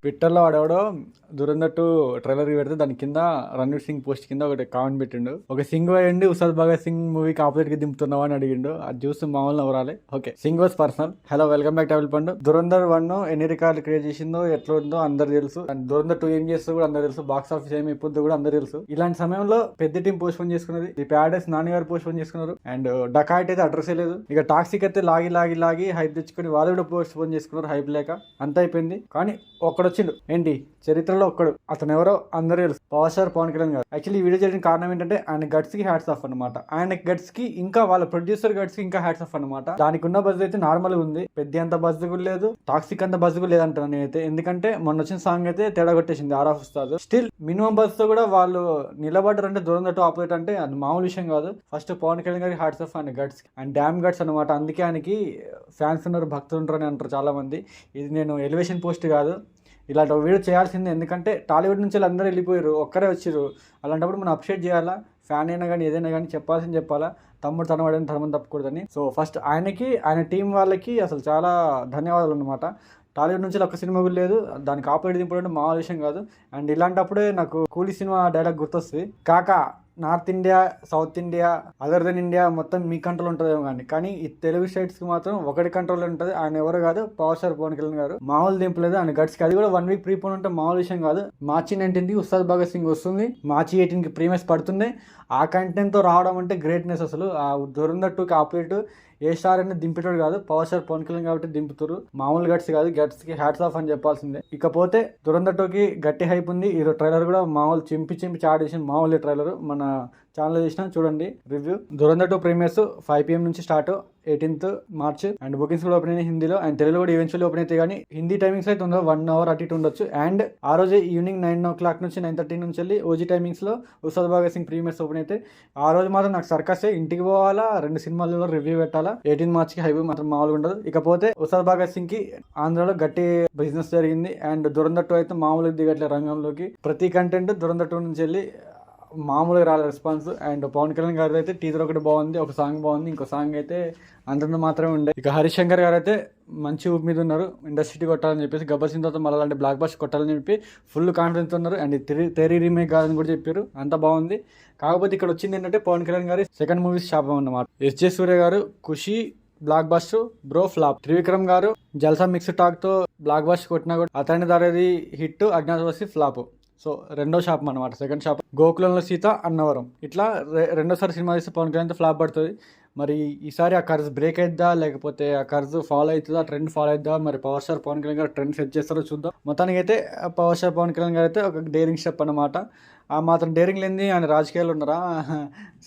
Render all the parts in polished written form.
ట్విట్టర్లో వాడెవడో దురంధర్ 2 ట్రైలర్ పెడితే దాని కింద రణ్వీర్ సింగ్ పోస్ట్ కింద ఒకటి కామెంట్ పెట్టిండు. ఒక సింగ్ అయ్యండి ఉస్తాద్ భగత్ సింగ్ మూవీకి ఆపోజిట్ కి దింపుతున్నావా అని అడిగిండు. అది చూసి మామూలు నవ్వరాలి. Okay, Singh was personal. Hello, welcome back టేబుల్ పండు. దురంధర్ 1 ఎన్ని రికార్డులు క్రియేట్ చేసిందో ఎట్లా ఉందో అందరు తెలుసు. అండ్ దురంధర్ 2 ఏం చేస్తుందో కూడా అందరు తెలుసు. బాక్స్ ఆఫీస్ ఏమి ఇప్పుడు కూడా అందరు తెలుసు. ఇలాంటి సమయంలో పెద్ద టీం పోస్ట్ పోన్ చేసుకున్నది. ది ప్యారడైస్ నాని గారు పోస్ట్ పోన్ చేసుకున్నారు. అండ్ డకాయిట్ అయితే అడ్రస్ లేదు. ఇక టాక్సిక్ అయితే లాగి హైప్ తెచ్చుకొని వాళ్ళు కూడా పోస్ట్ పోన్ చేసుకున్నారు. హైప్ లేక అంత అయిపోయింది. కానీ ఒక్కడొచ్చిండు. ఏంటి చరిత్రలో ఒక్కడు. అతను ఎవరో అందరూ తెలుసు. పవర్ స్టార్ పవన్ కళ్యాణ్ గారు. యాక్చువల్లీ ఈ వీడియో చేయడం కారణం ఏంటంటే ఆయన గట్స్ కి హ్యాట్స్ ఆఫ్ అనమాట. ఆయన గట్స్ కి ఇంకా వాళ్ళ ప్రొడ్యూసర్ గట్స్ కి ఇంకా హ్యాట్స్ ఆఫ్ అనమాట. దానికి ఉన్న బజ్ అయితే నార్మల్ గా ఉంది. పెద్ద అంత బజ్ కూడా లేదు, టాక్సిక్ అంత బజ్ కూడా లేదంటాను నేనైతే. ఎందుకంటే మొన్న వచ్చిన సాంగ్ అయితే తేడా కొట్టేసింది ఆర్ ఆఫ్ ఉస్తాద్. స్టిల్ మినిమం బజ్ తో కూడా వాళ్ళు నిలబడ్డారంటే దురంధర్ 2 ఆపరేట్ అంటే అది మామూలు విషయం కాదు. ఫస్ట్ పవన్ కళ్యాణ్ గారికి హ్యాట్స్ ఆఫ్ ఆయన గట్స్ అండ్ డ్యామ్ గట్స్ అనమాట. అందుకే ఆయనకి ఫ్యాన్స్ ఉన్నారు, భక్తులు ఉంటారు అని అంటారు చాలా మంది. ఇది నేను ఎలివేషన్ పోస్ట్ కాదు, ఇలాంటి ఒక వీడియో చేయాల్సిందే. ఎందుకంటే టాలీవుడ్ నుంచి అందరూ వెళ్ళిపోయారు, ఒక్కరే వచ్చారు. అలాంటప్పుడు మనం అప్షేట్ చేయాలా. ఫ్యాన్ అయినా కానీ ఏదైనా కానీ చెప్పాల్సింది చెప్పాలా. తమ్ముడు తనవాడని ధర్మం తప్పకూడదని. సో ఫస్ట్ ఆయనకి ఆయన టీం వాళ్ళకి అసలు చాలా ధన్యవాదాలు అనమాట. టాలీవుడ్ నుంచి ఒక్క సినిమా కూడా లేదు, దానికి ఆపరేట్ దింపడం మా విషయం కాదు. అండ్ ఇలాంటప్పుడే నాకు కూలీ సినిమా డైలాగ్ గుర్తొస్తుంది. కాకా north India, south India, other than India మొత్తం మీ కంట్రోల్ ఉంటుందేమో కానీ ఈ తెలుగు స్టేట్స్కి మాత్రం ఒకటి కంట్రోల్ ఉంటుంది. ఆయన ఎవరు కాదు, పవర్ స్టార్ పవన్ కళ్యాణ్ గారు. మామూలు దింపలేదు ఆయన గట్స్కి. అది కూడా 1 వీక్ ప్రీపోన్ ఉంటే మామూలు విషయం కాదు. మార్చి 19కి ఉస్తాద్ భగత్ సింగ్ వస్తుంది, మార్చి 18కి ప్రీమియర్స్ పడుతుంది. ఆ కంటెంట్తో రావడం అంటే గ్రేట్నెస్ అసలు. ఆ దురంధర్ 2కి ఆపోజిట్ ఏ స్టార్ అనేది దింపేటోడు కాదు, పవర్ స్టార్ పవన్ కళ్యాణ్ కాబట్టి దింపుతారు. మామూలు గట్స్ కాదు, గట్స్కి హ్యాట్స్ ఆఫ్ అని చెప్పాల్సిందే. ఇకపోతే దురంధర్ 2కి గట్టి హైప్ ఉంది. ఈ ట్రైలర్ కూడా మామూలు చింపి చాట్ చేసిన మామూలు ట్రైలర్ మన ఛానల్ చేసిన చూడండి రివ్యూ. దురంధర్ 2 ప్రీమియర్స్ 5 PM నుంచి start, 18th March. And bookings కూడా ఓపెన్ అయినాయి హిందీలో. అండ్ తెలుగులో కూడా ఈవెన్చువల్లీ ఓపెన్ అయితే కానీ హిందీ టైమింగ్స్ అయితే ఉందో 1 hour అటు ఇటు ఉండొచ్చు. అండ్ ఆ రోజే ఈవినింగ్ 9 o'clock నుంచి 9:30 నుంచి వెళ్ళి ఓజీ టైమింగ్స్లో ఉస్తాద్ భగత్ సింగ్ ప్రీమియర్స్ ఓపెన్ అయితే ఆ రోజు మాత్రం నాకు సర్కసే. ఇంటికి పోవాలా, 2 సినిమాలు రివ్యూ పెట్టాలా. 18 Marchకి హైవే మాత్రం మామూలుగా ఉండదు. ఇకపోతే ఉస్తాద్ భగత్ సింగ్ కి ఆంధ్రాలో గట్టి బిజినెస్ జరిగింది. అండ్ దురంధర్ 2 అయితే మామూలుగా దిగట్లే రంగంలోకి. ప్రతి కంటెంట్ దురంధర్ 2 నుంచి వెళ్ళి మామూలుగా రాలే రెస్పాన్స్. అండ్ పవన్ కళ్యాణ్ గారి అయితే టీజర్ ఒకటి బాగుంది, ఒక సాంగ్ బాగుంది, ఇంకో సాంగ్ అయితే అంతంత మాత్రమే ఉండే. ఇక హరీష్ శంకర్ గారు అయితే మంచి ఊపి మీద ఉన్నారు. ఇండస్ట్రీ కొట్టాలని చెప్పేసి గబ్బర్ సింగ్ తర్వాత మళ్ళీ అలాంటి బ్లాక్ బస్టర్ కొట్టాలని చెప్పి ఫుల్ కాన్ఫిడెన్స్ ఉన్నారు. అండ్ తెరీ రీమేక్ కాదని కూడా చెప్పారు. అంత బాగుంది. కాకపోతే ఇక్కడ వచ్చింది ఏంటంటే పవన్ కళ్యాణ్ గారి సెకండ్ మూవీస్ శాపం అన్నమాట. SJ Surya garu Kushi blockbuster Bro flop. Trivikram garu Jalsa mix talk తో బ్లాక్ బస్టర్ కొట్టినా కూడా అతని దారేది హిట్, అజ్ఞాతవాసి ఫ్లాప్. సో రెండో శాపం అనమాట, సెకండ్ శాపం. గోకులంలో సీత, అన్నవరం ఇట్లా రెండోసారి సినిమా తీస్తే పవన్ కళ్యాణ్ ఫ్లాప్ పడుతుంది. మరి ఈసారి ఆ కర్జ్ బ్రేక్ అవుద్దా, లేకపోతే ఆ కర్జ్ ఫాలో అవుతుందా, ట్రెండ్ ఫాలో అవుద్దా, మరి పవర్ స్టార్ పవన్ కళ్యాణ్ గారు ట్రెండ్ సెట్ చేస్తారో చూద్దాం. మొత్తానికి అయితే పవర్ స్టార్ పవన్ కళ్యాణ్ గారు అయితే ఒక డేరింగ్ స్టెప్ అనమాట. ఆ మాత్రం డేరింగ్ లేని ఆయన రాజకీయాలు ఉన్నారా,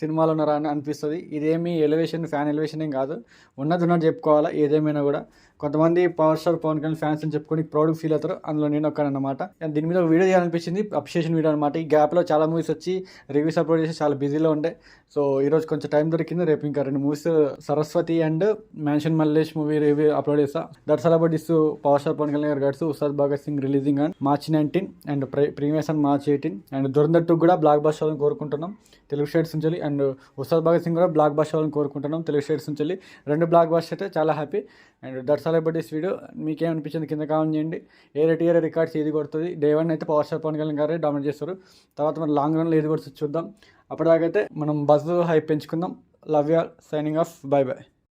సినిమాలు ఉన్నారా అని అనిపిస్తుంది. ఇదేమి ఎలివేషన్, ఫ్యాన్ ఎలివేషన్ ఏం కాదు, ఉన్నది చెప్పుకోవాలా. ఏదేమైనా కూడా కొంతమంది power star Pawan Kalyan fans అని చెప్పుకొని ప్రౌడ్గా ఫీల్ అవుతారు. అందులో నేను ఒక్కనమాట. దీని మీద ఒక వీడియో చేయాలనిపించింది, అప్రిషియేషన్ వీడియో అనమాట. ఈ గ్యాప్లో చాలా మూవీస్ వచ్చి రివ్యూస్ అప్లోడ్ చేసి చాలా బిజీలో ఉండే. సో ఈరోజు కొంచెం టైం దొరికింది. రేపు ఇంకా 2 movies, Saraswati and mansion Mallesh movie review upload చేస్తా. That's all about this power star Pawan Kalyan garu guts Ustaad Bhagat Singh releasing on March 19 and premieres on March 18. And Dhurandhar 2 కూడా బ్లాక్ బస్టర్ అవ్వాలని కోరుకుంటున్నాం తెలుగు స్టేట్స్ నుంచి. అండ్ ఉస్తాద్ భగత్ సింగ్ కూడా బ్లాక్ బస్టర్ అవ్వాలని కోరుకుంటున్నాం తెలుగు స్టేట్స్ నుంచి. 2 బ్లాక్ బస్టర్ అయితే చాలా happy. And that's all about this video. మీకేమనిపించింది కింద కామెంట్ చేయండి. ఏ రికార్డ్స్ ఏది కొడుతుంది. డే 1 అయితే పవర్ స్టార్ పవన్ కళ్యాణ్ గారే డామినేట్ చేస్తారు. తర్వాత మన లాంగ్ రన్లో ఏది కొడుతుంది చూద్దాం. అప్పటిదాకైతే మనం బజ్ హైప్ పెంచుకుందాం. Love you all. Signing off. Bye by.